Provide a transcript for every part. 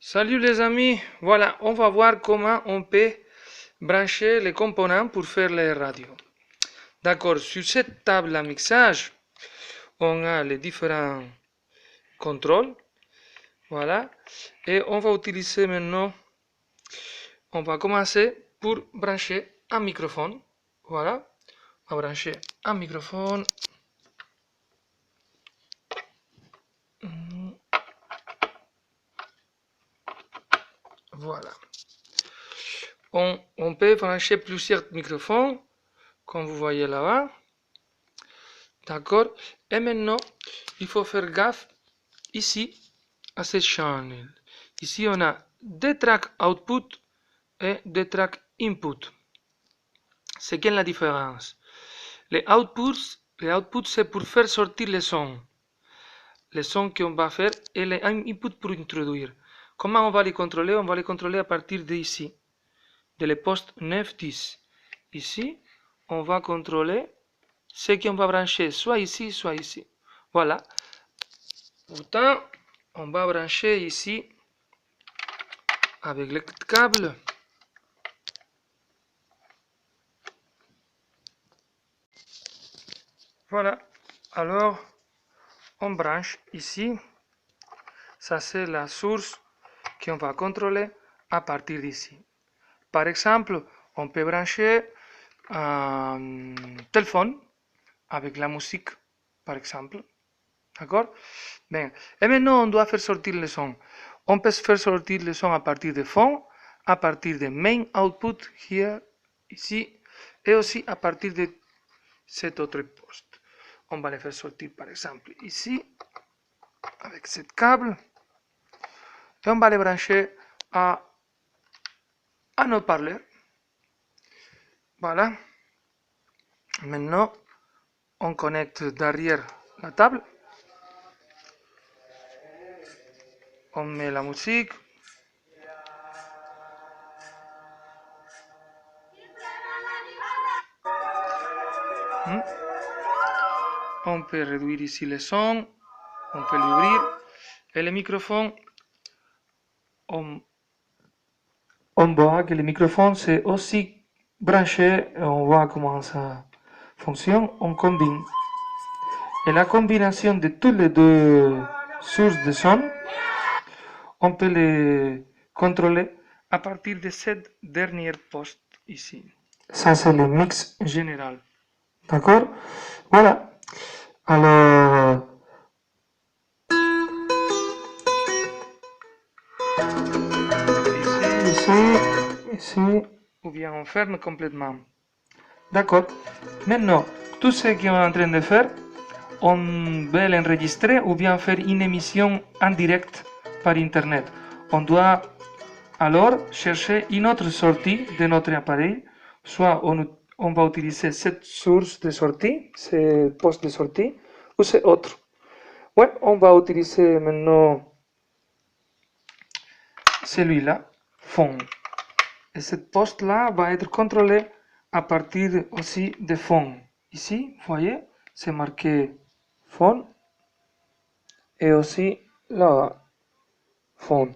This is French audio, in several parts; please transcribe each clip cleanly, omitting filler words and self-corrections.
Salut les amis, voilà, on va voir comment on peut brancher les composants pour faire les radios. D'accord, sur cette table à mixage, on a les différents contrôles, voilà, et on va utiliser maintenant, on va commencer pour brancher un microphone, voilà, on va brancher un microphone. Voilà. On peut brancher plusieurs microphones, comme vous voyez là-bas. D'accord? Et maintenant, il faut faire gaffe ici à cette channel. Ici, on a des tracks output et des tracks input. C'est quelle la différence? Les outputs, c'est pour faire sortir les sons. Les sons qu'on va faire et les inputs pour introduire. Comment on va les contrôler? On va les contrôler à partir d'ici, de les postes 9-10. Ici, on va contrôler ce qu'on va brancher soit ici, soit ici. Voilà. Pourtant, on va brancher ici avec le câble. Voilà. Alors, on branche ici. Ça, c'est la source qu'on va contrôler à partir d'ici. Par exemple, on peut brancher un téléphone avec la musique, par exemple. D'accord? Bien. Et maintenant, on doit faire sortir le son. On peut faire sortir le son à partir de fond, à partir de main output, here, ici, et aussi à partir de cet autre poste. On va le faire sortir, par exemple, ici, avec ce câble, et on va le brancher à un haut-parleur. Voilà. Maintenant, on connecte derrière la table. On met la musique. On peut réduire ici le son. On peut l'ouvrir. Et le microphone, on voit que le microphone c'est aussi branché. On voit comment ça fonctionne. On combine. Et la combinaison de toutes les deux sources de son, on peut les contrôler à partir de cette dernière poste ici. Ça, c'est le mix général. D'accord? Voilà. Alors, ici, ou bien on ferme complètement. D'accord. Maintenant, tout ce qu'on est en train de faire, on veut l'enregistrer ou bien faire une émission en direct par Internet. On doit alors chercher une autre sortie de notre appareil. Soit on va utiliser cette source de sortie, ce poste de sortie, ou c'est autre. Ouais, on va utiliser maintenant celui-là, fond. Et cette poste-là va être contrôlée à partir aussi de fond. Ici, vous voyez, c'est marqué fond et aussi là, fond.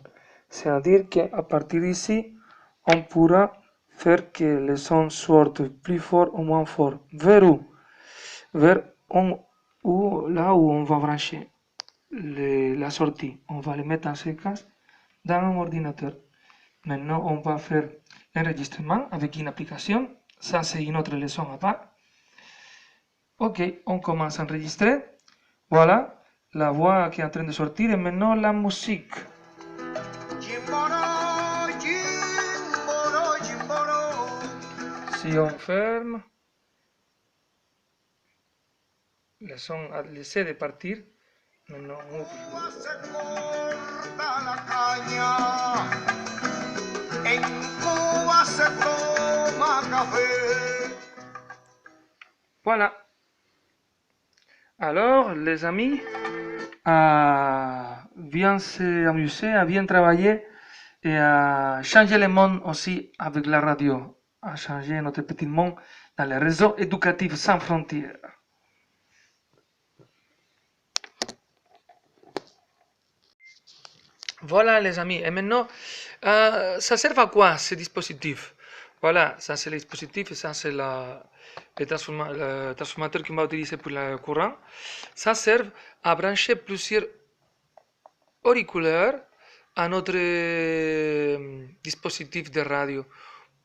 C'est-à-dire qu'à partir d'ici, on pourra faire que le son sorte plus fort ou moins fort. Vers où? Vers là où on va brancher la sortie. On va le mettre en séquence dans un ordinateur. Maintenant, on va faire l'enregistrement avec une application. Ça, c'est une autre leçon à part. Ok, on commence à enregistrer. Voilà, la voix qui est en train de sortir et maintenant la musique. Si on ferme, le son a laissé de partir. Maintenant, on ouvre. Voilà. Alors, les amis, à bien s'amuser, à bien travailler et à changer le monde aussi avec la radio, à changer notre petit monde dans les réseaux éducatifs sans frontières. Voilà les amis, et maintenant, ça sert à quoi ce dispositif? Voilà, ça c'est le dispositif et ça c'est le transformateur qu'on va utiliser pour le courant. Ça sert à brancher plusieurs auriculaires à notre dispositif de radio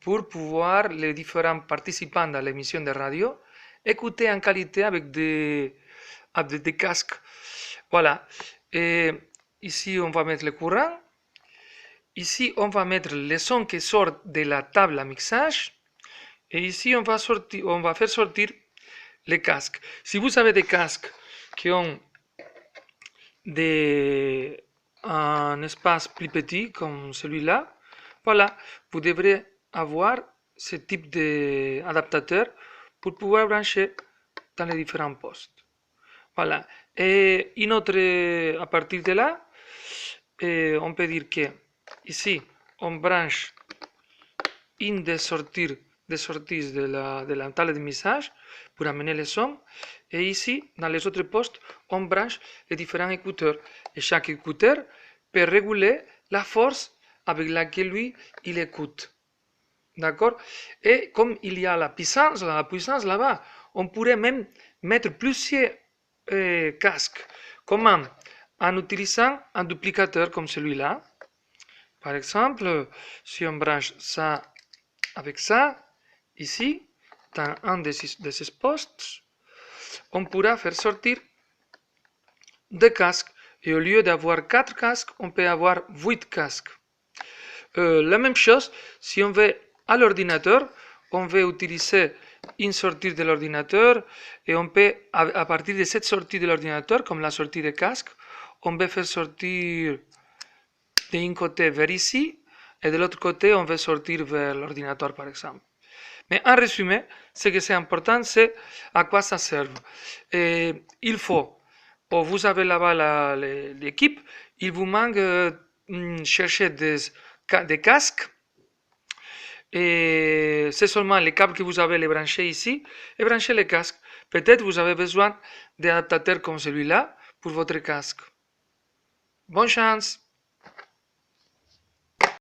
pour pouvoir les différents participants dans l'émission de radio écouter en qualité avec des casques. Voilà. Et ici, on va mettre le courant. Ici, on va mettre les sons qui sortent de la table à mixage. Et ici, on va faire sortir les casques. Si vous avez des casques qui ont un espace plus petit comme celui-là, voilà, vous devrez avoir ce type d'adaptateur pour pouvoir brancher dans les différents postes. Voilà. Et à partir de là, on peut dire que ici, on branche une des sorties de la table de mixage pour amener le son. Et ici, dans les autres postes, on branche les différents écouteurs. Et chaque écouteur peut réguler la force avec laquelle lui, il écoute. D'accord? Et comme il y a la puissance là-bas, on pourrait même mettre plusieurs casques. Comment? En utilisant un duplicateur comme celui-là. Par exemple, si on branche ça avec ça, ici, dans un de ces postes, on pourra faire sortir deux casques. Et au lieu d'avoir 4 casques, on peut avoir 8 casques. La même chose, si on veut à l'ordinateur, on veut utiliser une sortie de l'ordinateur et on peut, à partir de cette sortie de l'ordinateur, comme la sortie de casque, on peut faire sortir d'un côté vers ici et de l'autre côté, on veut sortir vers l'ordinateur, par exemple. Mais en résumé, ce que c'est important, c'est à quoi ça sert. Et il faut, vous avez là-bas l'équipe, il vous manque chercher des casques. Et c'est seulement les câbles que vous avez les brancher ici et brancher les casques. Peut-être vous avez besoin d'adaptateurs comme celui-là pour votre casque. Bonne chance!